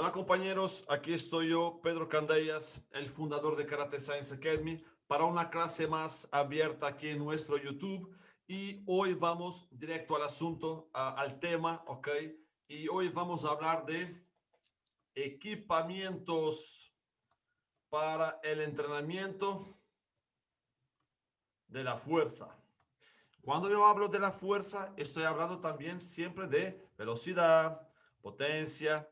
Hola compañeros, aquí estoy yo, Pedro Candellas, el fundador de Karate Science Academy, para una clase más abierta aquí en nuestro YouTube. Y hoy vamos directo al asunto, al tema, ¿ok? Y hoy vamos a hablar de equipamientos para el entrenamiento de la fuerza. Cuando yo hablo de la fuerza, estoy hablando también siempre de velocidad, potencia,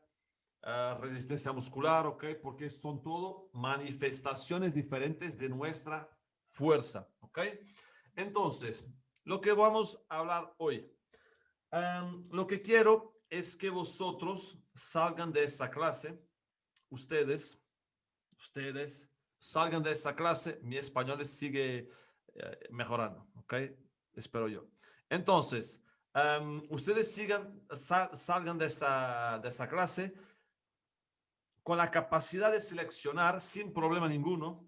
resistencia muscular, ¿ok? Porque son todo manifestaciones diferentes de nuestra fuerza, ¿ok? Entonces, lo que vamos a hablar hoy, lo que quiero es que vosotros salgan de esta clase, ustedes, ustedes salgan de esta clase, mi español sigue mejorando, ¿ok? Espero yo. Entonces, ustedes salgan de esta clase con la capacidad de seleccionar sin problema ninguno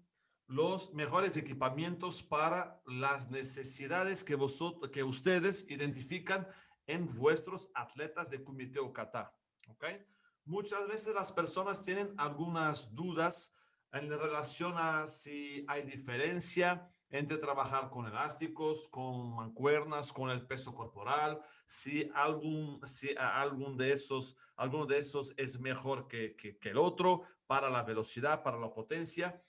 los mejores equipamientos para las necesidades que ustedes identifican en vuestros atletas de Kumite o Kata. ¿Ok? Muchas veces las personas tienen algunas dudas en relación a si hay diferencia entre trabajar con elásticos, con mancuernas, con el peso corporal, si alguno de esos es mejor que el otro para la velocidad, para la potencia.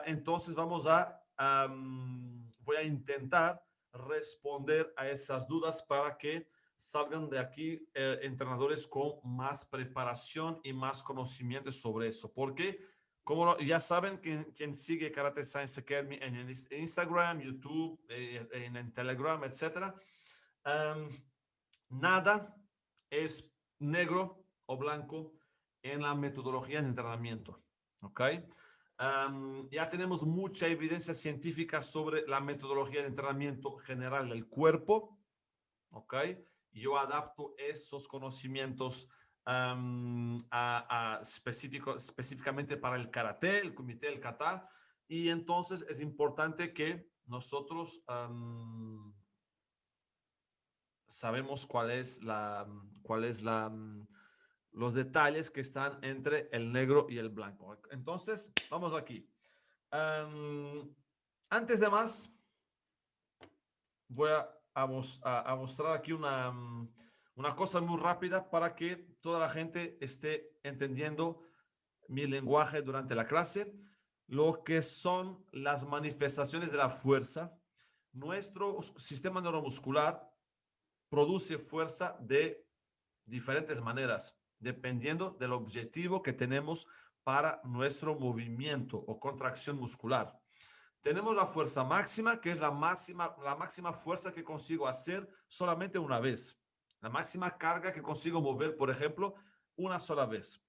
Entonces voy a intentar responder a esas dudas para que salgan de aquí entrenadores con más preparación y más conocimiento sobre eso. Porque, como ya saben, quien sigue Karate Science Academy en Instagram, YouTube, en Telegram, etcétera, nada es negro o blanco en la metodología de entrenamiento. ¿Ok? Ya tenemos mucha evidencia científica sobre la metodología de entrenamiento general del cuerpo. ¿Ok? Yo adapto esos conocimientos específicamente para el karate, el comité del kata, y entonces es importante que nosotros sabemos cuál es los detalles que están entre el negro y el blanco. Entonces, vamos aquí. Antes de más, voy a mostrar aquí una cosa muy rápida para que toda la gente esté entendiendo mi lenguaje durante la clase. Lo que son las manifestaciones de la fuerza. Nuestro sistema neuromuscular produce fuerza de diferentes maneras, dependiendo del objetivo que tenemos para nuestro movimiento o contracción muscular. Tenemos la fuerza máxima, que es la máxima fuerza que consigo hacer solamente una vez. La máxima carga que consigo mover, por ejemplo, una sola vez.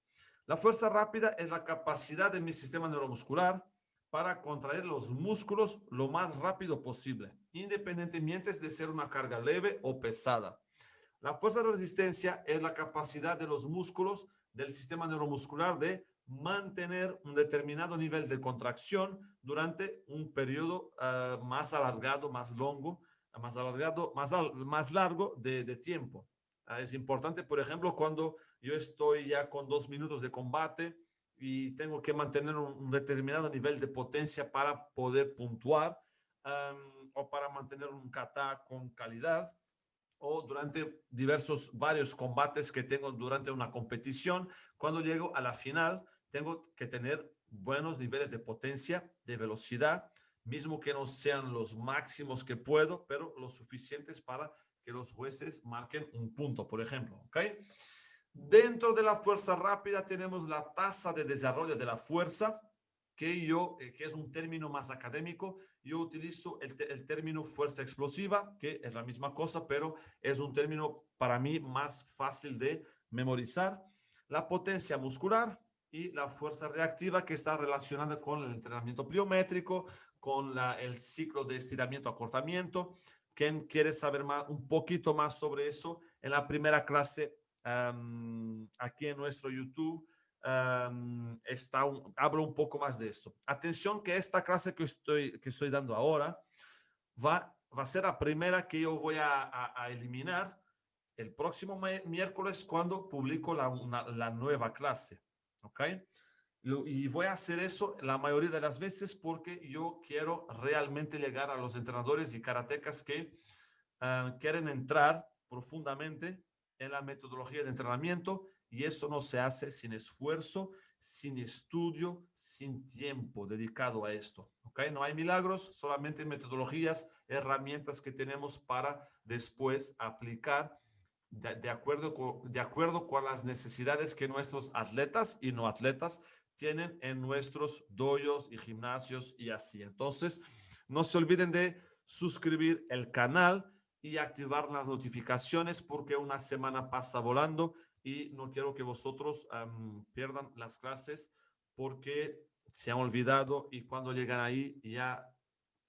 La fuerza rápida es la capacidad de mi sistema neuromuscular para contraer los músculos lo más rápido posible, independientemente de ser una carga leve o pesada. La fuerza de resistencia es la capacidad de los músculos del sistema neuromuscular de mantener un determinado nivel de contracción durante un periodo más alargado, más largo de tiempo. Es importante, por ejemplo, cuando yo estoy ya con 2 minutos de combate y tengo que mantener un determinado nivel de potencia para poder puntuar o para mantener un kata con calidad, o durante varios combates que tengo durante una competición. Cuando llego a la final, tengo que tener buenos niveles de potencia, de velocidad, mismo que no sean los máximos que puedo, pero los suficientes para que los jueces marquen un punto, por ejemplo. ¿Ok? Dentro de la fuerza rápida tenemos la tasa de desarrollo de la fuerza, que es un término más académico. Yo utilizo el término fuerza explosiva, que es la misma cosa, pero es un término para mí más fácil de memorizar. La potencia muscular y la fuerza reactiva, que está relacionada con el entrenamiento pliométrico, con el ciclo de estiramiento-acortamiento. ¿Quién quiere saber un poquito más sobre eso? En la primera clase aquí en nuestro YouTube hablo un poco más de esto. Atención que esta clase que estoy dando ahora va a ser la primera que yo voy a eliminar el próximo miércoles cuando publico la nueva clase. ¿ok? Y voy a hacer eso la mayoría de las veces porque yo quiero realmente llegar a los entrenadores y karatecas que quieren entrar profundamente en la metodología de entrenamiento, y eso no se hace sin esfuerzo, sin estudio, sin tiempo dedicado a esto. ¿Ok? No hay milagros, solamente metodologías, herramientas que tenemos para después aplicar de acuerdo con las necesidades que nuestros atletas y no atletas tienen en nuestros dojos y gimnasios y así. Entonces, no se olviden de suscribir el canal y activar las notificaciones porque una semana pasa volando y no quiero que vosotros pierdan las clases porque se han olvidado y cuando llegan ahí ya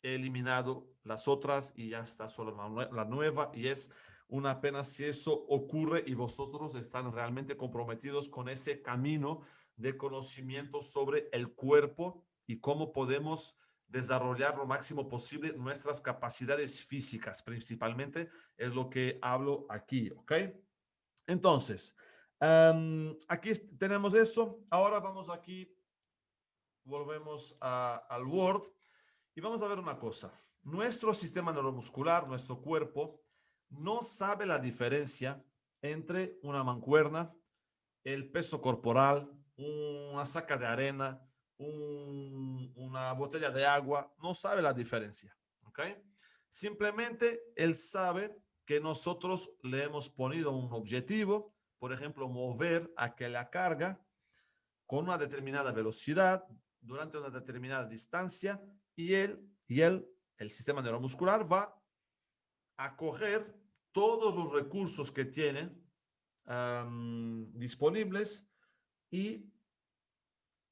he eliminado las otras y ya está solo la nueva, y es una pena si eso ocurre y vosotros están realmente comprometidos con ese camino de conocimiento sobre el cuerpo y cómo podemos desarrollar lo máximo posible nuestras capacidades físicas, principalmente es lo que hablo aquí, ¿ok? Entonces, aquí tenemos eso. Ahora vamos aquí, volvemos al Word y vamos a ver una cosa. Nuestro sistema neuromuscular, nuestro cuerpo, no sabe la diferencia entre una mancuerna, el peso corporal, una saca de arena, una botella de agua, no sabe la diferencia, ¿ok? Simplemente él sabe que nosotros le hemos ponido un objetivo, por ejemplo, mover aquella carga con una determinada velocidad durante una determinada distancia, el sistema neuromuscular va a coger todos los recursos que tiene disponibles y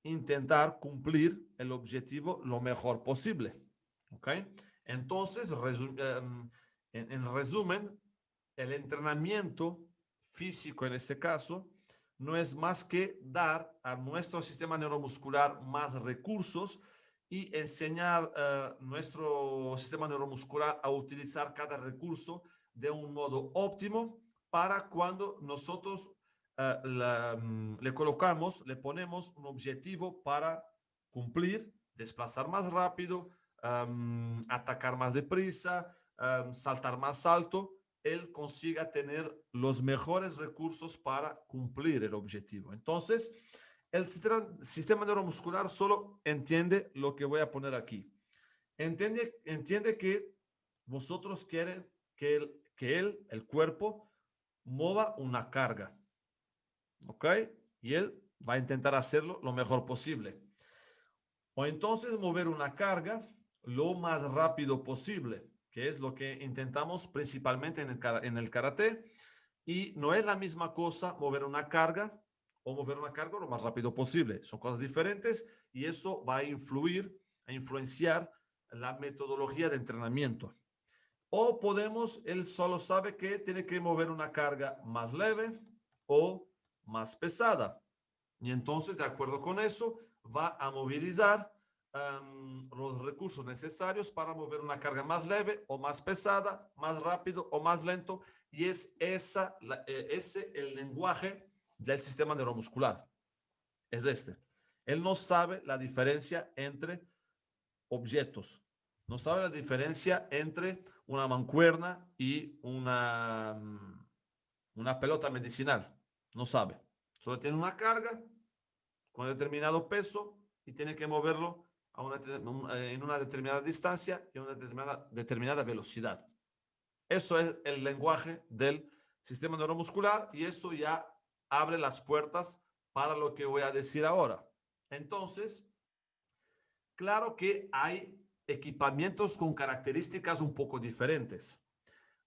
intentar cumplir el objetivo lo mejor posible. ¿Ok? Entonces, en resumen, el entrenamiento físico en este caso no es más que dar a nuestro sistema neuromuscular más recursos y enseñar a nuestro sistema neuromuscular a utilizar cada recurso de un modo óptimo para cuando nosotros le colocamos, le ponemos un objetivo para cumplir, desplazar más rápido, atacar más deprisa, saltar más alto, él consiga tener los mejores recursos para cumplir el objetivo. Entonces, el sistema neuromuscular solo entiende lo que voy a poner aquí. Entiende que vosotros quieren que el cuerpo, mueva una carga. ¿Ok? Y él va a intentar hacerlo lo mejor posible. O entonces mover una carga lo más rápido posible, que es lo que intentamos principalmente en el karate. Y no es la misma cosa mover una carga o mover una carga lo más rápido posible. Son cosas diferentes y eso va a influenciar la metodología de entrenamiento. O podemos, él solo sabe que tiene que mover una carga más leve o más pesada. Y entonces, de acuerdo con eso, va a movilizar los recursos necesarios para mover una carga más leve o más pesada, más rápido o más lento. Y es ese el lenguaje del sistema neuromuscular. Es este. Él no sabe la diferencia entre objetos. No sabe la diferencia entre una mancuerna y una pelota medicinal. No sabe. Solo tiene una carga con determinado peso y tiene que moverlo en una determinada distancia y a una determinada velocidad. Eso es el lenguaje del sistema neuromuscular y eso ya abre las puertas para lo que voy a decir ahora. Entonces, claro que hay equipamientos con características un poco diferentes.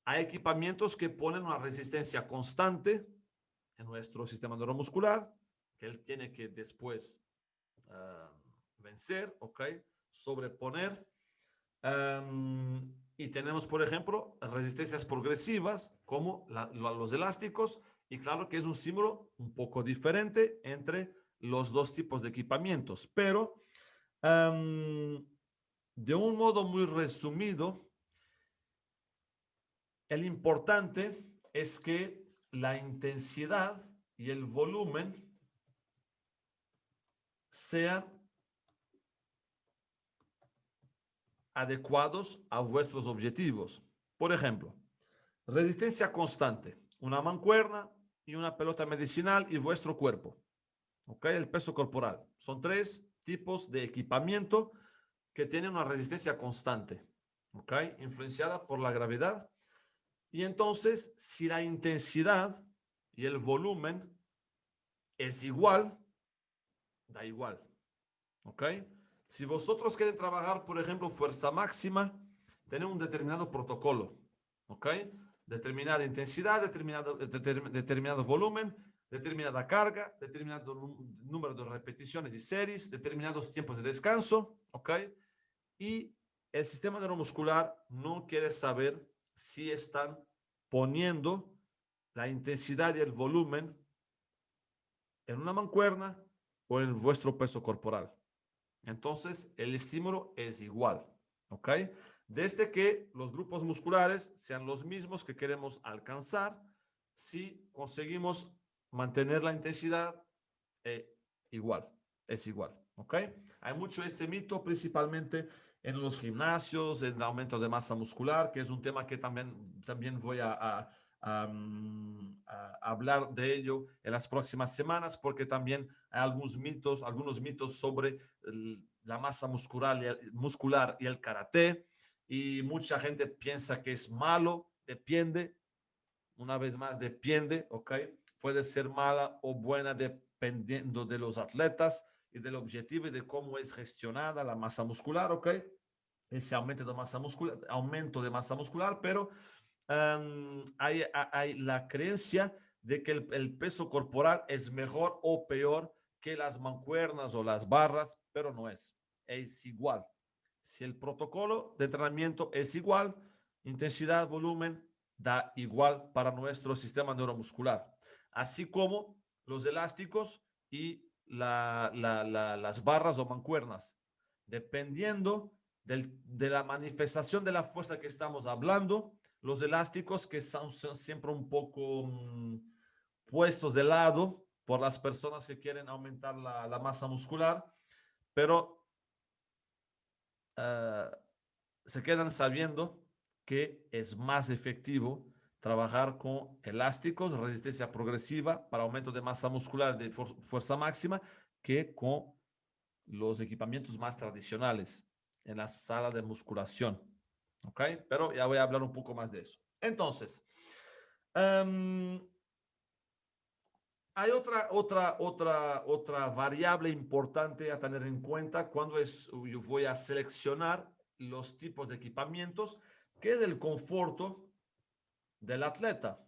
Hay equipamientos que ponen una resistencia constante en nuestro sistema neuromuscular, que él tiene que después vencer, ¿ok? Sobreponer. Y tenemos, por ejemplo, resistencias progresivas como los elásticos, y claro que es un símbolo un poco diferente entre los dos tipos de equipamientos, pero de un modo muy resumido, el importante es que la intensidad y el volumen sean adecuados a vuestros objetivos. Por ejemplo, resistencia constante, una mancuerna y una pelota medicinal y vuestro cuerpo. ¿Ok? El peso corporal. Son 3 tipos de equipamiento que tienen una resistencia constante. ¿Ok? Influenciada por la gravedad. Y entonces, si la intensidad y el volumen es igual, da igual. ¿Ok? Si vosotros quieren trabajar, por ejemplo, fuerza máxima, tenéis un determinado protocolo. ¿Ok? Determinada intensidad, determinado volumen, determinada carga, determinado número de repeticiones y series, determinados tiempos de descanso. ¿Ok? Y el sistema neuromuscular no quiere saber si están poniendo la intensidad y el volumen en una mancuerna o en vuestro peso corporal. Entonces, el estímulo es igual, ¿ok? Desde que los grupos musculares sean los mismos que queremos alcanzar, si conseguimos mantener la intensidad igual, es igual, ¿ok? Hay mucho ese mito, principalmente en los gimnasios, en el aumento de masa muscular, que es un tema que también voy a hablar de ello en las próximas semanas, porque también hay algunos mitos sobre la masa muscular y el karate, y mucha gente piensa que es malo, depende, una vez más, depende, ¿ok? Puede ser mala o buena dependiendo de los atletas y del objetivo y de cómo es gestionada la masa muscular, ¿ok? Ese aumento de masa muscular, pero hay la creencia de que el peso corporal es mejor o peor que las mancuernas o las barras, pero no es igual. Si el protocolo de entrenamiento es igual, intensidad, volumen, da igual para nuestro sistema neuromuscular, así como los elásticos y las barras o mancuernas, dependiendo de la manifestación de la fuerza que estamos hablando. Los elásticos que son siempre un poco puestos de lado por las personas que quieren aumentar la masa muscular, pero se quedan sabiendo que es más efectivo trabajar con elásticos, resistencia progresiva para aumento de masa muscular de fuerza máxima, que con los equipamientos más tradicionales en la sala de musculación. ¿Ok? Pero ya voy a hablar un poco más de eso. Entonces, hay otra variable importante a tener en cuenta cuando yo voy a seleccionar los tipos de equipamientos, que es el conforto del atleta.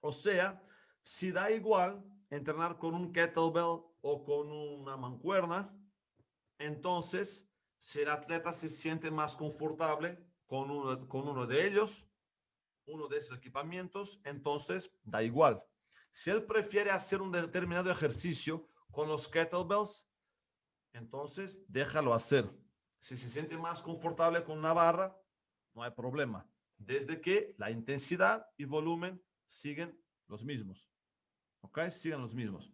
O sea, si da igual entrenar con un kettlebell o con una mancuerna, entonces, si el atleta se siente más confortable con uno de ellos, uno de esos equipamientos, entonces da igual. Si él prefiere hacer un determinado ejercicio con los kettlebells, entonces déjalo hacer. Si se siente más confortable con una barra, no hay problema, desde que la intensidad y volumen siguen los mismos. ¿Ok? Siguen los mismos.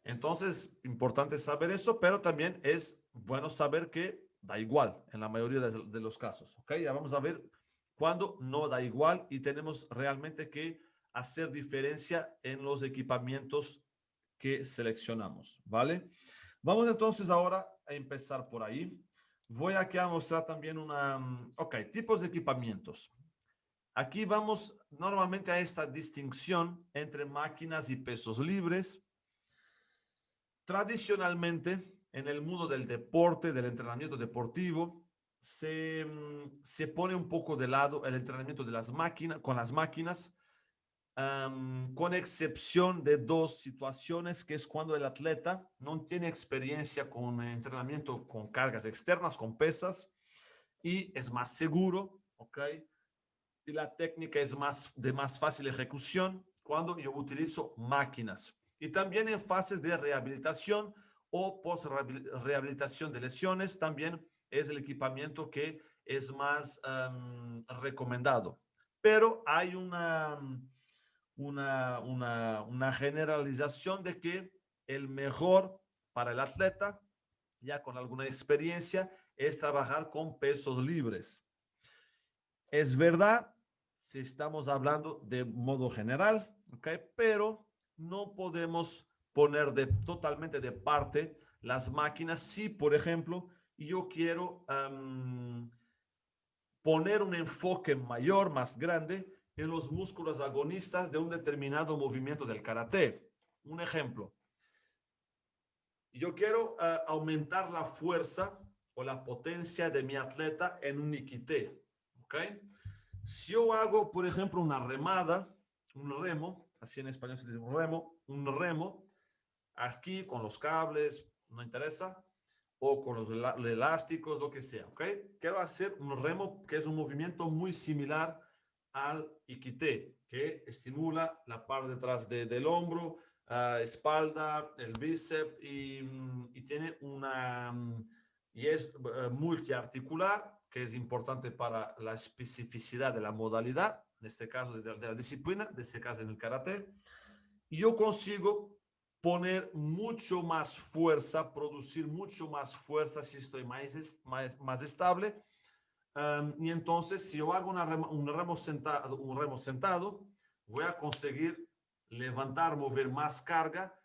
Entonces, importante saber eso, pero también es bueno saber que da igual en la mayoría de los casos. ¿Ok? Ya vamos a ver cuándo no da igual y tenemos realmente que hacer diferencia en los equipamientos que seleccionamos. ¿Vale? Vamos entonces ahora a empezar por ahí. Voy aquí a mostrar también ok, tipos de equipamientos. Aquí vamos normalmente a esta distinción entre máquinas y pesos libres. Tradicionalmente, en el mundo del deporte, del entrenamiento deportivo, se pone un poco de lado el entrenamiento de las máquinas, con las máquinas, con excepción de 2 situaciones, que es cuando el atleta no tiene experiencia con entrenamiento con cargas externas, con pesas, y es más seguro, ¿ok? Y la técnica es de más fácil ejecución cuando yo utilizo máquinas. Y también en fases de rehabilitación o post-rehabilitación de lesiones, también es el equipamiento que es más recomendado. Pero hay una generalización de que el mejor para el atleta ya con alguna experiencia, es trabajar con pesos libres. Es verdad, si estamos hablando de modo general, ¿ok? Pero no podemos poner totalmente de parte las máquinas si, por ejemplo, yo quiero poner un enfoque mayor, más grande, en los músculos agonistas de un determinado movimiento del karate. Un ejemplo, yo quiero aumentar la fuerza o la potencia de mi atleta en un ikite, ¿ok? Si yo hago, por ejemplo, una remada, un remo, así en español se dice un remo, aquí con los cables, no interesa, o con los elásticos, lo que sea, ¿ok? Quiero hacer un remo que es un movimiento muy similar al ikite, que estimula la parte detrás del hombro, espalda, el bíceps y tiene una y es multiarticular, que es importante para la especificidad de la modalidad, en este caso de la disciplina, en este caso en el karate. Y yo consigo poner mucho más fuerza, producir mucho más fuerza si estoy más estable. Y entonces, si yo hago un remo sentado, voy a conseguir levantar, mover más carga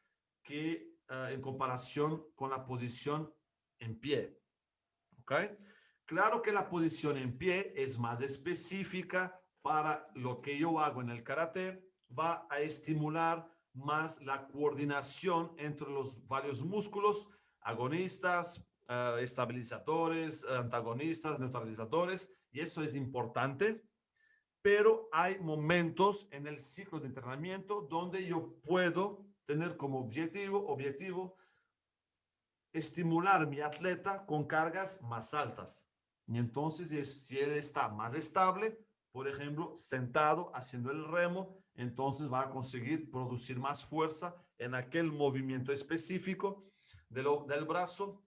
que en comparación con la posición en pie. ¿Ok? Claro que la posición en pie es más específica para lo que yo hago en el karate, va a estimular más la coordinación entre los varios músculos, agonistas, estabilizadores, antagonistas, neutralizadores, y eso es importante, pero hay momentos en el ciclo de entrenamiento donde yo puedo tener como objetivo estimular a mi atleta con cargas más altas. Y entonces, si él está más estable, por ejemplo, sentado haciendo el remo, entonces va a conseguir producir más fuerza en aquel movimiento específico del brazo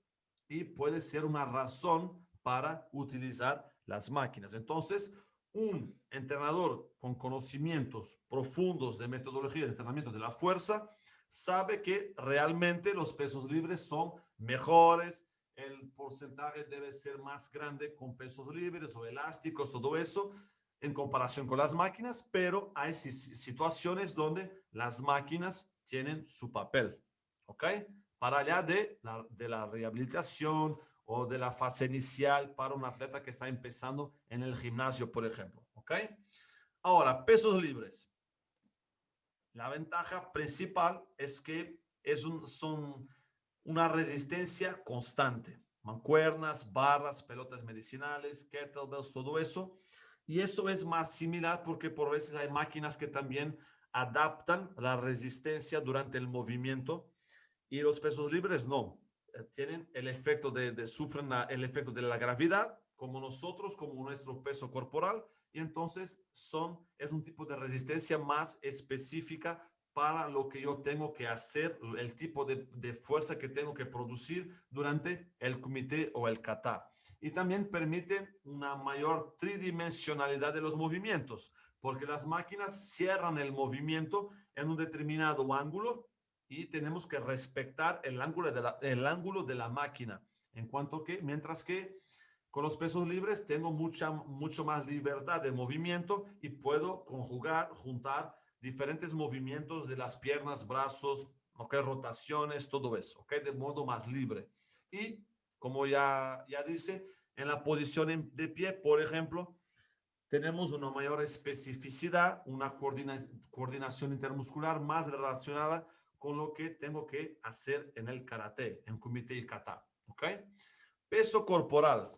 y puede ser una razón para utilizar las máquinas. Entonces, un entrenador con conocimientos profundos de metodología de entrenamiento de la fuerza sabe que realmente los pesos libres son mejores, el porcentaje debe ser más grande con pesos libres o elásticos, todo eso en comparación con las máquinas, pero hay situaciones donde las máquinas tienen su papel, ¿ok? Para allá de la rehabilitación o de la fase inicial para un atleta que está empezando en el gimnasio, por ejemplo, ¿ok? Ahora, pesos libres. La ventaja principal es que son una resistencia constante. Mancuernas, barras, pelotas medicinales, kettlebells, todo eso. Y eso es más similar porque por veces hay máquinas que también adaptan la resistencia durante el movimiento y los pesos libres no. Tienen el efecto sufren el efecto de la gravedad, como nosotros, como nuestro peso corporal, y entonces es un tipo de resistencia más específica para lo que yo tengo que hacer, el tipo de fuerza que tengo que producir durante el kumite o el kata. Y también permiten una mayor tridimensionalidad de los movimientos, porque las máquinas cierran el movimiento en un determinado ángulo y tenemos que respetar el ángulo de la máquina. En cuanto que, mientras que con los pesos libres tengo mucho más libertad de movimiento y puedo juntar diferentes movimientos de las piernas, brazos, okay, rotaciones, todo eso, okay, de modo más libre. Y como ya dice, en la posición de pie, por ejemplo, tenemos una mayor especificidad, una coordinación intermuscular más relacionada con lo que tengo que hacer en el karate, en kumite y kata. ¿Ok? Peso corporal.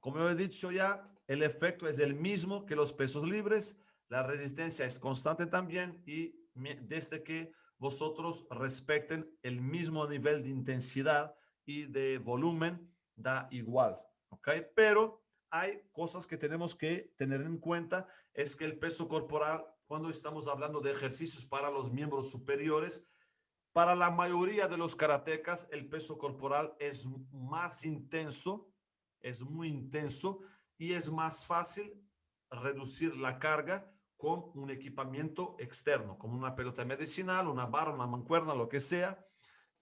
Como he dicho ya, el efecto es el mismo que los pesos libres, la resistencia es constante también y desde que vosotros respeten el mismo nivel de intensidad y de volumen, da igual. ¿Ok? Pero hay cosas que tenemos que tener en cuenta, es que el peso corporal, cuando estamos hablando de ejercicios para los miembros superiores, para la mayoría de los karatecas, el peso corporal es más intenso, es muy intenso y es más fácil reducir la carga con un equipamiento externo, como una pelota medicinal, una barra, una mancuerna, lo que sea.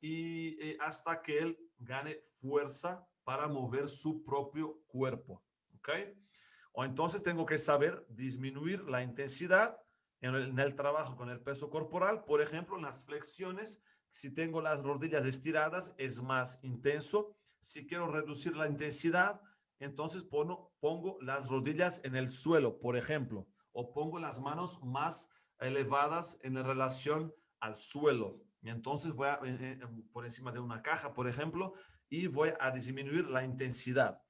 y hasta que él gane fuerza para mover su propio cuerpo. ¿Ok? O entonces tengo que saber disminuir la intensidad en el trabajo con el peso corporal. Por ejemplo, en las flexiones, si tengo las rodillas estiradas, es más intenso. Si quiero reducir la intensidad, entonces pongo las rodillas en el suelo, por ejemplo, o pongo las manos más elevadas en relación al suelo. Y entonces voy por encima de una caja, por ejemplo, y voy a disminuir la intensidad.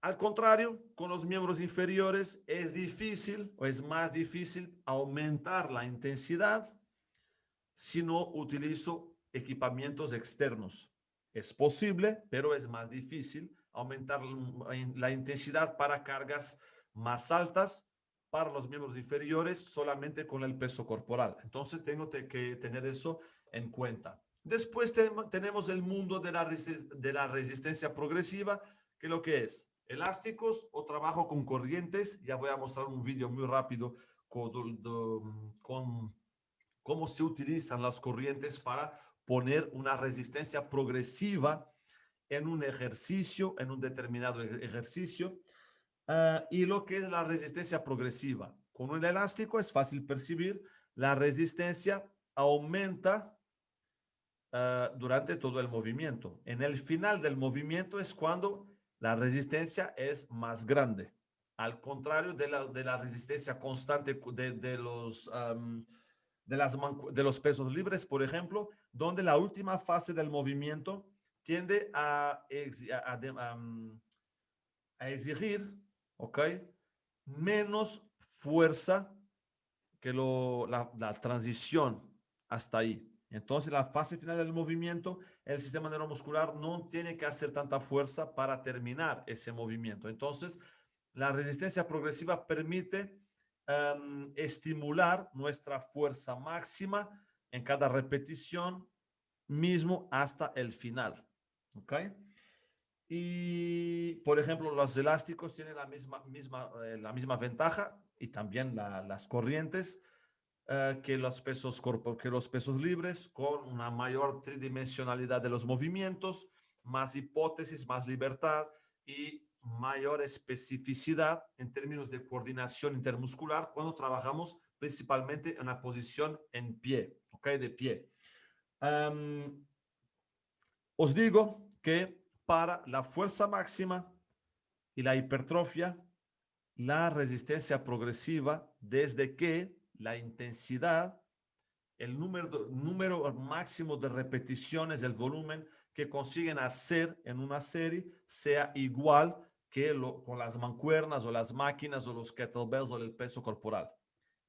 Al contrario, con los miembros inferiores es difícil o es más difícil aumentar la intensidad si no utilizo equipamientos externos. Es posible, pero es más difícil aumentar la intensidad para cargas más altas para los miembros inferiores solamente con el peso corporal. Entonces tengo que tener eso en cuenta. Después tenemos el mundo de la resistencia progresiva, que lo que es elásticos o trabajo con corrientes. Ya voy a mostrar un video muy rápido con cómo se utilizan las corrientes para poner una resistencia progresiva en un ejercicio, en un determinado ejercicio. Y lo que es la resistencia progresiva. Con un elástico es fácil percibir, la resistencia aumenta durante todo el movimiento. En el final del movimiento es cuando la resistencia es más grande. Al contrario de la resistencia constante de los pesos libres, por ejemplo, donde la última fase del movimiento tiende a exigir, ¿ok? Menos fuerza que la transición hasta ahí. Entonces, la fase final del movimiento, el sistema neuromuscular no tiene que hacer tanta fuerza para terminar ese movimiento. Entonces, la resistencia progresiva permite estimular nuestra fuerza máxima en cada repetición, mismo hasta el final. ¿Ok? Y, por ejemplo, los elásticos tienen la misma ventaja y también las corrientes que los pesos libres, con una mayor tridimensionalidad de los movimientos, más hipótesis, más libertad y mayor especificidad en términos de coordinación intermuscular cuando trabajamos principalmente en la posición en pie, ¿ok? De pie. Os digo que para la fuerza máxima y la hipertrofia, la resistencia progresiva, desde que la intensidad, el número máximo de repeticiones, el volumen que consiguen hacer en una serie, sea igual que con las mancuernas o las máquinas o los kettlebells o el peso corporal.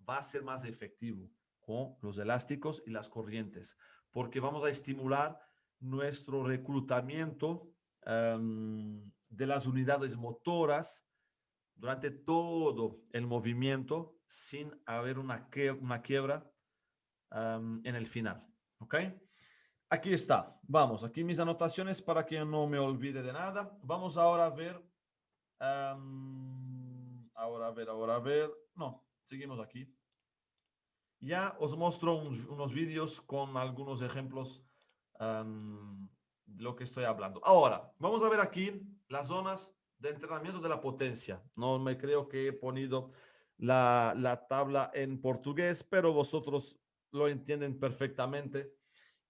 Va a ser más efectivo con los elásticos y las corrientes, porque vamos a estimular nuestro reclutamiento de las unidades motoras durante todo el movimiento sin haber una quiebra en el final. ¿Ok? Aquí está. Vamos, aquí mis anotaciones para que no me olvide de nada. Vamos ahora a ver. Ahora a ver. No, seguimos aquí. Ya os muestro unos vídeos con algunos ejemplos de lo que estoy hablando. Ahora, vamos a ver aquí las zonas de entrenamiento de la potencia. No me creo que he ponido la tabla en portugués, pero vosotros lo entienden perfectamente.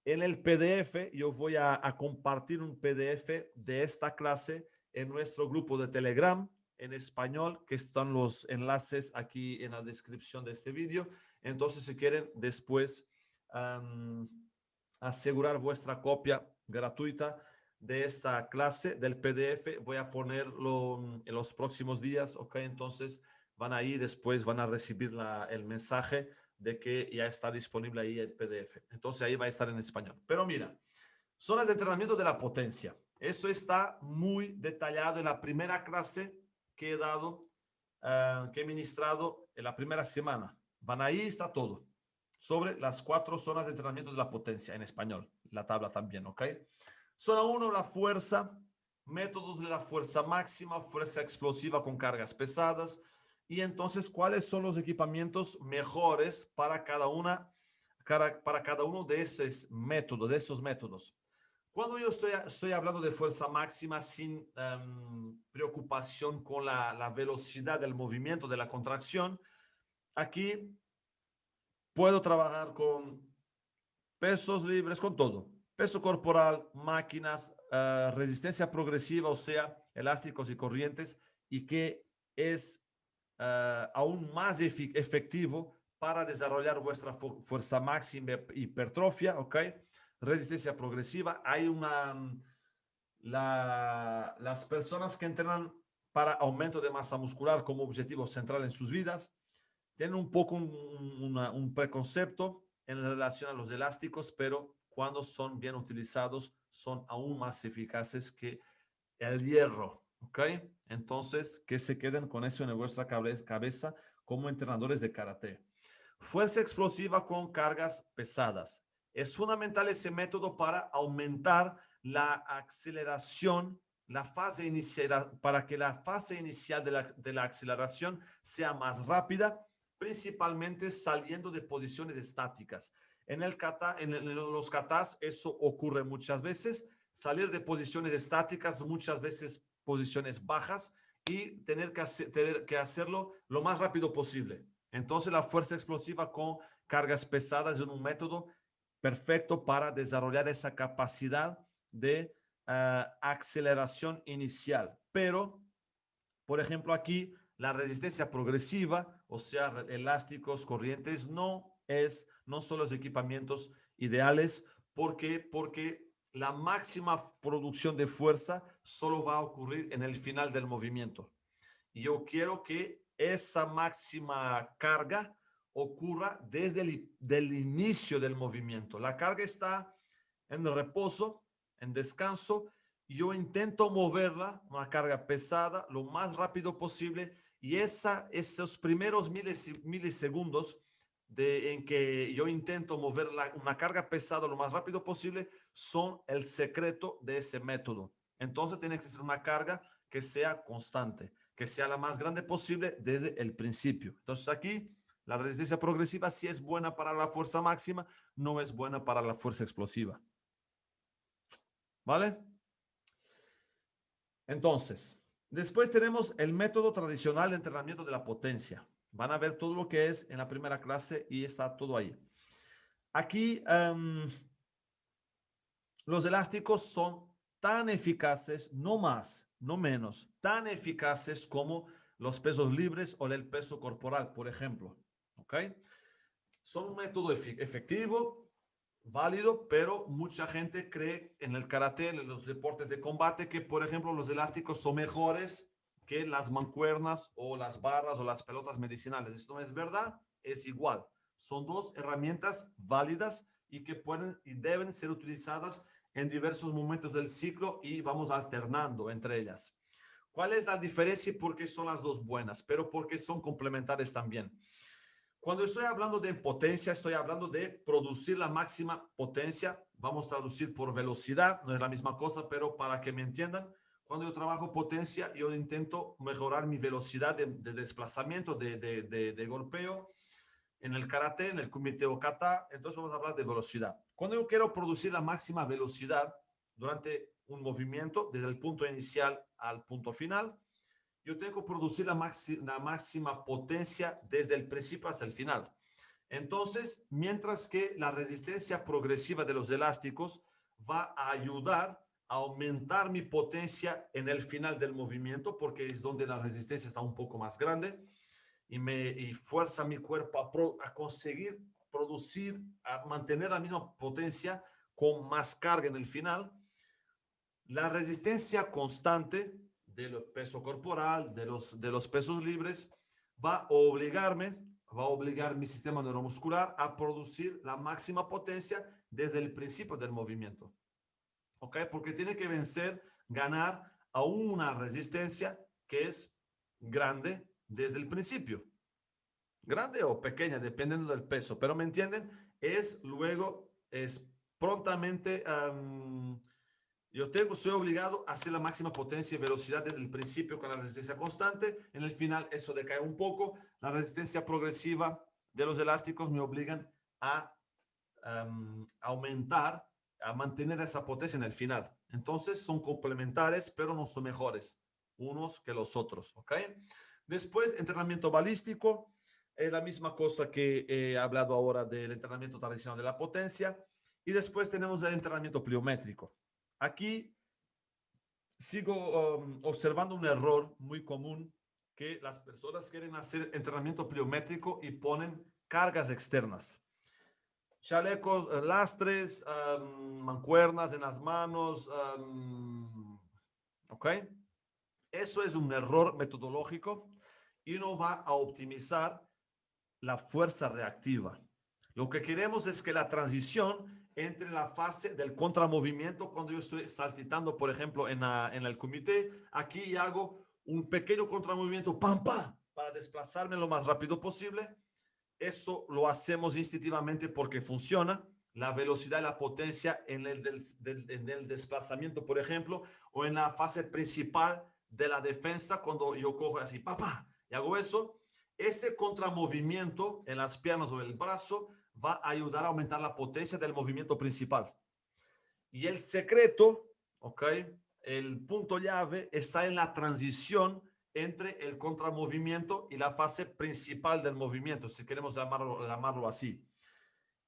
En el PDF, yo voy a compartir un PDF de esta clase en nuestro grupo de Telegram en español, que están los enlaces aquí en la descripción de este vídeo. Entonces, si quieren después asegurar vuestra copia gratuita de esta clase del PDF, voy a ponerlo en los próximos días, ¿ok? Entonces, van ahí, después van a recibir el mensaje de que ya está disponible ahí el PDF. Entonces, ahí va a estar en español. Pero mira, zonas de entrenamiento de la potencia. Eso está muy detallado en la primera clase que he dado, que he ministrado en la primera semana. Van ahí, está todo. Sobre las 4 zonas de entrenamiento de la potencia en español. La tabla también, ¿ok? Zona 1, la fuerza. Métodos de la fuerza máxima, fuerza explosiva con cargas pesadas. Y entonces, ¿cuáles son los equipamientos mejores para cada para cada uno de esos métodos. Cuando yo estoy hablando de fuerza máxima sin preocupación con la velocidad del movimiento, de la contracción, aquí puedo trabajar con pesos libres, con todo. Peso corporal, máquinas, resistencia progresiva, o sea, elásticos y corrientes, y que es aún más efectivo para desarrollar vuestra fuerza máxima, hipertrofia, ¿ok? Resistencia progresiva. Hay las personas que entrenan para aumento de masa muscular como objetivo central en sus vidas tienen un poco un preconcepto en relación a los elásticos, pero cuando son bien utilizados son aún más eficaces que el hierro, ¿ok? Entonces, que se queden con eso en vuestra cabeza como entrenadores de karate. Fuerza explosiva con cargas pesadas. Es fundamental ese método para aumentar la aceleración, la fase inicial, para que la fase inicial de la aceleración sea más rápida, principalmente saliendo de posiciones estáticas. En los katas eso ocurre muchas veces, salir de posiciones estáticas, muchas veces posiciones bajas, y tener que hacerlo lo más rápido posible. Entonces la fuerza explosiva con cargas pesadas es un método perfecto para desarrollar esa capacidad de aceleración inicial. Pero, por ejemplo, aquí la resistencia progresiva, o sea, elásticos, corrientes, no son los equipamientos ideales. ¿Por qué? Porque la máxima producción de fuerza solo va a ocurrir en el final del movimiento. Y yo quiero que esa máxima carga ocurra desde el inicio del movimiento. La carga está en reposo, en descanso, y yo intento moverla, una carga pesada, lo más rápido posible, y esos primeros milisegundos en que yo intento mover una carga pesada lo más rápido posible son el secreto de ese método. Entonces tiene que ser una carga que sea constante, que sea la más grande posible desde el principio. Entonces aquí la resistencia progresiva sí es buena para la fuerza máxima, no es buena para la fuerza explosiva. ¿Vale? Entonces, después tenemos el método tradicional de entrenamiento de la potencia. Van a ver todo lo que es en la primera clase y está todo ahí. Aquí los elásticos son tan eficaces, no más, no menos, tan eficaces como los pesos libres o el peso corporal, por ejemplo. ¿Ok? Son un método efectivo, válido, pero mucha gente cree en el karate, en los deportes de combate, que por ejemplo los elásticos son mejores que las mancuernas o las barras o las pelotas medicinales. Esto no es verdad, es igual. Son dos herramientas válidas y que pueden y deben ser utilizadas en diversos momentos del ciclo y vamos alternando entre ellas. ¿Cuál es la diferencia y por qué son las dos buenas? Pero porque son complementarias también. Cuando estoy hablando de potencia, estoy hablando de producir la máxima potencia. Vamos a traducir por velocidad, no es la misma cosa, pero para que me entiendan, cuando yo trabajo potencia, yo intento mejorar mi velocidad de desplazamiento, de golpeo. En el karate, en el kumite o kata, entonces vamos a hablar de velocidad. Cuando yo quiero producir la máxima velocidad durante un movimiento, desde el punto inicial al punto final, yo tengo que producir la máxima potencia desde el principio hasta el final. Entonces, mientras que la resistencia progresiva de los elásticos va a ayudar a aumentar mi potencia en el final del movimiento, porque es donde la resistencia está un poco más grande y fuerza mi cuerpo a conseguir producir, a mantener la misma potencia con más carga en el final. La resistencia constante del peso corporal, de los pesos libres, va a obligar mi sistema neuromuscular a producir la máxima potencia desde el principio del movimiento. ¿Ok? Porque tiene que ganar a una resistencia que es grande desde el principio. Grande o pequeña, dependiendo del peso. Pero ¿me entienden? Es prontamente... soy obligado a hacer la máxima potencia y velocidad desde el principio con la resistencia constante. En el final eso decae un poco. La resistencia progresiva de los elásticos me obligan a aumentar, a mantener esa potencia en el final. Entonces son complementares, pero no son mejores unos que los otros, ¿ok? Después, entrenamiento balístico, es la misma cosa que he hablado ahora del entrenamiento tradicional de la potencia. Y después tenemos el entrenamiento pliométrico. Aquí sigo observando un error muy común, que las personas quieren hacer entrenamiento pliométrico y ponen cargas externas. Chalecos, lastres, mancuernas en las manos, ¿ok? Eso es un error metodológico y no va a optimizar la fuerza reactiva. Lo que queremos es que la transición entre la fase del contramovimiento, cuando yo estoy saltitando, por ejemplo, en el comité, aquí hago un pequeño contramovimiento, ¡pam, pam!, para desplazarme lo más rápido posible. Eso lo hacemos instintivamente porque funciona. La velocidad y la potencia en el desplazamiento, por ejemplo, o en la fase principal de la defensa, cuando yo cojo así, papá, y hago eso, ese contramovimiento en las piernas o el brazo va a ayudar a aumentar la potencia del movimiento principal. Y el secreto, ¿ok? El punto llave está en la transición entre el contramovimiento y la fase principal del movimiento, si queremos llamarlo así.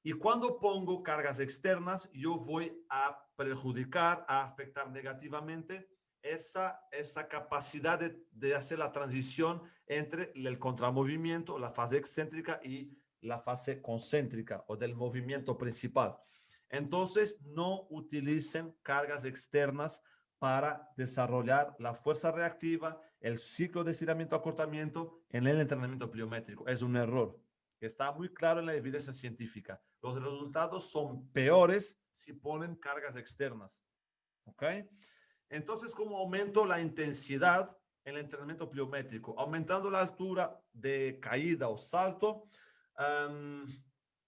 Y cuando pongo cargas externas, yo voy a perjudicar, a afectar negativamente esa capacidad de hacer la transición entre el contramovimiento, la fase excéntrica y la fase concéntrica o del movimiento principal. Entonces, no utilicen cargas externas para desarrollar la fuerza reactiva, el ciclo de estiramiento-acortamiento en el entrenamiento pliométrico. Es un error que está muy claro en la evidencia científica. Los resultados son peores si ponen cargas externas. ¿Ok? Entonces, ¿cómo aumento la intensidad en el entrenamiento pliométrico? Aumentando la altura de caída o salto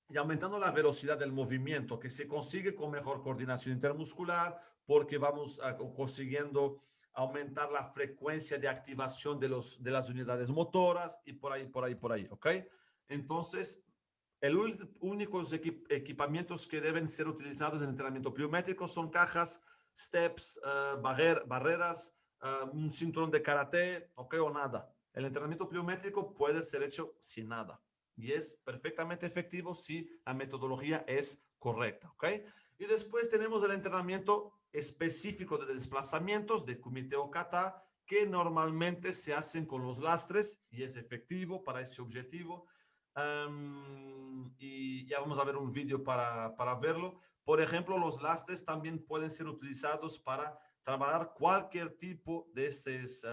y aumentando la velocidad del movimiento, que se consigue con mejor coordinación intermuscular, porque vamos consiguiendo aumentar la frecuencia de activación de las unidades motoras y por ahí, ¿ok? Entonces, los únicos equipamientos que deben ser utilizados en entrenamiento pliométrico son cajas, steps, barreras, un cinturón de karate, ¿ok? O nada. El entrenamiento pliométrico puede ser hecho sin nada y es perfectamente efectivo si la metodología es correcta, ¿ok? Y después tenemos el entrenamiento específico de desplazamientos de kumite o kata, que normalmente se hacen con los lastres y es efectivo para ese objetivo. Y ya vamos a ver un vídeo para verlo. Por ejemplo, los lastres también pueden ser utilizados para trabajar cualquier tipo de esos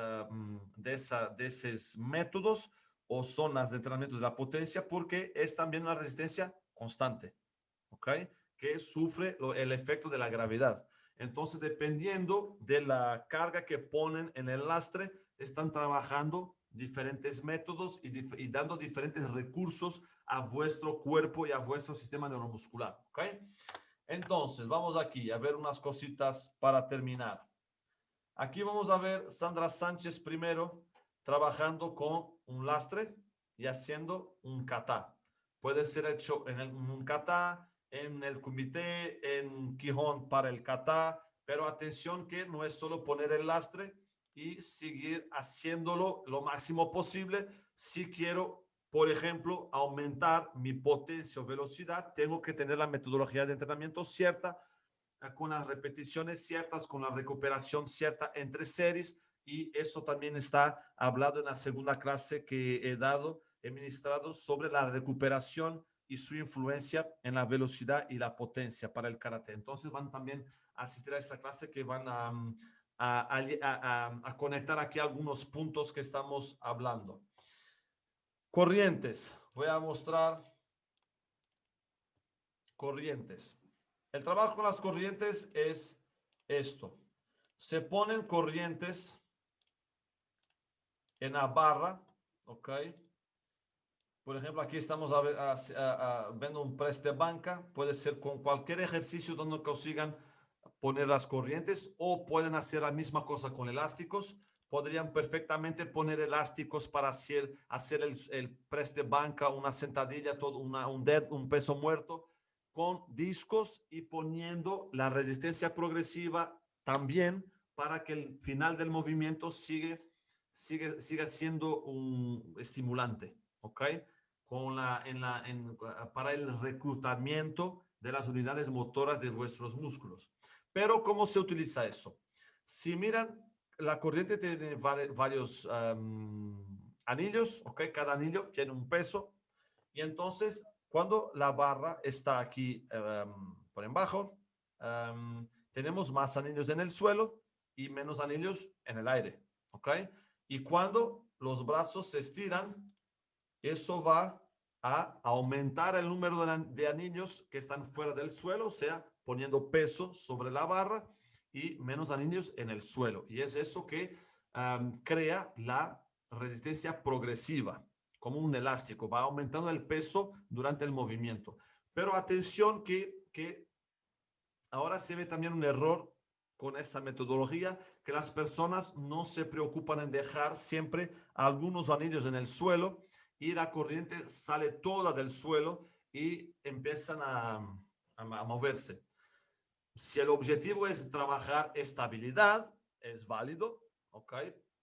métodos o zonas de entrenamiento de la potencia, porque es también una resistencia constante, ¿ok? Que sufre el efecto de la gravedad. Entonces, dependiendo de la carga que ponen en el lastre, están trabajando diferentes métodos y dando diferentes recursos a vuestro cuerpo y a vuestro sistema neuromuscular, ¿ok? Entonces, vamos aquí a ver unas cositas para terminar. Aquí vamos a ver Sandra Sánchez primero trabajando con un lastre y haciendo un kata. Puede ser hecho en un kata, en el kumite, en Quijón para el kata, pero atención que no es solo poner el lastre y seguir haciéndolo lo máximo posible. Si quiero, por ejemplo, aumentar mi potencia o velocidad, tengo que tener la metodología de entrenamiento cierta, con las repeticiones ciertas, con la recuperación cierta entre series, y eso también está hablado en la segunda clase que he ministrado sobre la recuperación y su influencia en la velocidad y la potencia para el karate. Entonces van también a asistir a esta clase, que van a conectar aquí algunos puntos que estamos hablando. Corrientes. Voy a mostrar corrientes. El trabajo con las corrientes es esto. Se ponen corrientes en la barra, ¿ok? Por ejemplo, aquí estamos viendo un press de banca. Puede ser con cualquier ejercicio donde consigan poner las corrientes, o pueden hacer la misma cosa con elásticos. Podrían perfectamente poner elásticos para hacer el press de banca, una sentadilla, todo un peso muerto con discos y poniendo la resistencia progresiva también para que el final del movimiento siga siendo un estimulante, ¿ok? Para el reclutamiento de las unidades motoras de vuestros músculos. Pero, ¿cómo se utiliza eso? Si miran, la corriente tiene varios anillos, ¿ok? Cada anillo tiene un peso. Y entonces, cuando la barra está aquí por debajo, tenemos más anillos en el suelo y menos anillos en el aire, ¿ok? Y cuando los brazos se estiran, eso va a aumentar el número de anillos que están fuera del suelo, o sea, poniendo peso sobre la barra y menos anillos en el suelo. Y es eso que crea la resistencia progresiva, como un elástico, va aumentando el peso durante el movimiento. Pero atención que ahora se ve también un error con esta metodología, que las personas no se preocupan en dejar siempre algunos anillos en el suelo y la corriente sale toda del suelo y empiezan a moverse. Si el objetivo es trabajar estabilidad, es válido, ¿ok?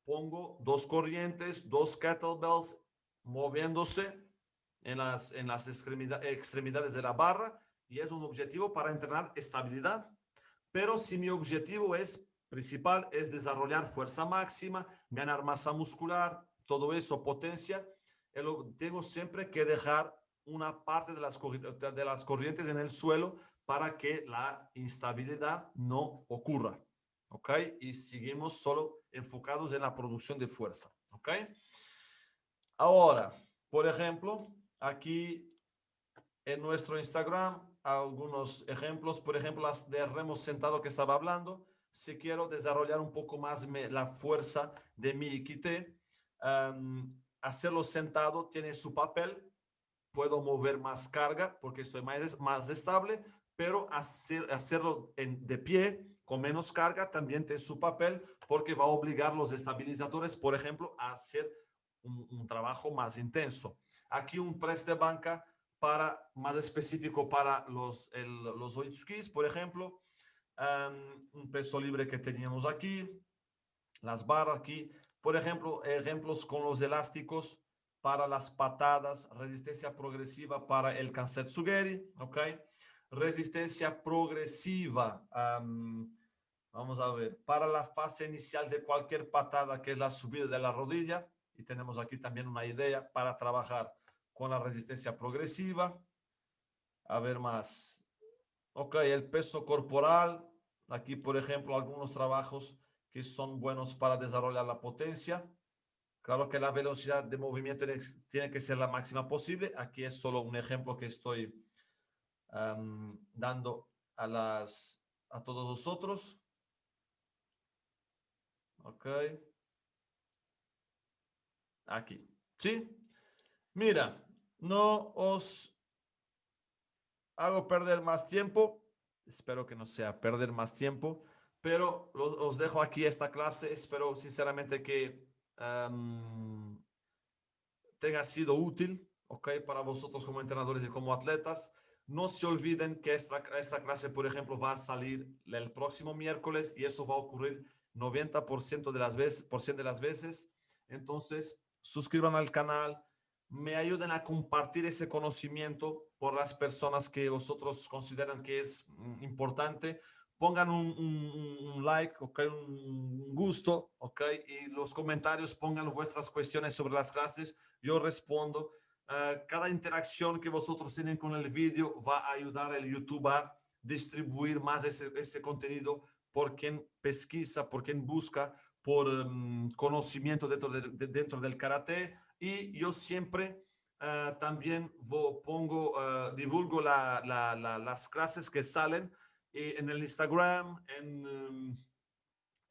Pongo dos corrientes, dos kettlebells moviéndose en las extremidades de la barra y es un objetivo para entrenar estabilidad. Pero si mi objetivo principal es desarrollar fuerza máxima, ganar masa muscular, todo eso, potencia, tengo siempre que dejar una parte de las corrientes en el suelo para que la instabilidad no ocurra, ¿ok? Y seguimos solo enfocados en la producción de fuerza, ¿ok? Ahora, por ejemplo, aquí en nuestro Instagram algunos ejemplos, por ejemplo, las de remo sentado que estaba hablando. Si quiero desarrollar un poco más la fuerza de mi Ikite, hacerlo sentado tiene su papel. Puedo mover más carga porque soy más estable, pero hacerlo de pie con menos carga también tiene su papel porque va a obligar los estabilizadores, por ejemplo, a hacer un trabajo más intenso. Aquí un press de banca más específico para los oitskis, por ejemplo, un peso libre que teníamos aquí, las barras aquí, por ejemplo, ejemplos con los elásticos para las patadas, resistencia progresiva para el kansetzugeri, ¿ok? Resistencia progresiva, vamos a ver, para la fase inicial de cualquier patada, que es la subida de la rodilla, y tenemos aquí también una idea para trabajar con la resistencia progresiva. A ver más. Ok, el peso corporal. Aquí, por ejemplo, algunos trabajos que son buenos para desarrollar la potencia. Claro que la velocidad de movimiento tiene que ser la máxima posible. Aquí es solo un ejemplo que estoy dando a todos vosotros. Ok. Aquí. ¿Sí? Mira, no os hago perder más tiempo. Espero que no sea perder más tiempo, pero os dejo aquí esta clase. Espero sinceramente que tenga sido útil, ¿ok? Para vosotros como entrenadores y como atletas. No se olviden que esta clase, por ejemplo, va a salir el próximo miércoles y eso va a ocurrir 90% de las veces. Entonces, suscriban al canal, me ayuden a compartir ese conocimiento por las personas que vosotros consideran que es importante. Pongan un like, okay, un gusto, ok, y los comentarios pongan vuestras cuestiones sobre las clases, yo respondo. Cada interacción que vosotros tienen con el vídeo va a ayudar al YouTube a distribuir más ese contenido por quien pesquisa, por quien busca, por conocimiento dentro del karate. Y yo siempre también divulgo las clases que salen en el Instagram,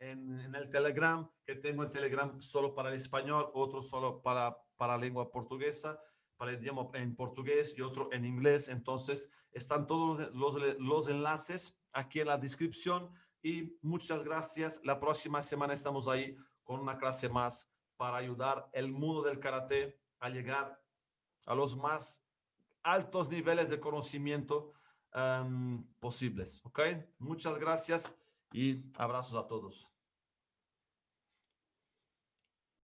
en el Telegram, que tengo el Telegram solo para el español, otro solo para lengua portuguesa, para el idioma en portugués y otro en inglés. Entonces, están todos los enlaces aquí en la descripción y muchas gracias. La próxima semana estamos ahí con una clase más para ayudar el mundo del karate a llegar a los más altos niveles de conocimiento posibles, ¿ok? Muchas gracias y abrazos a todos.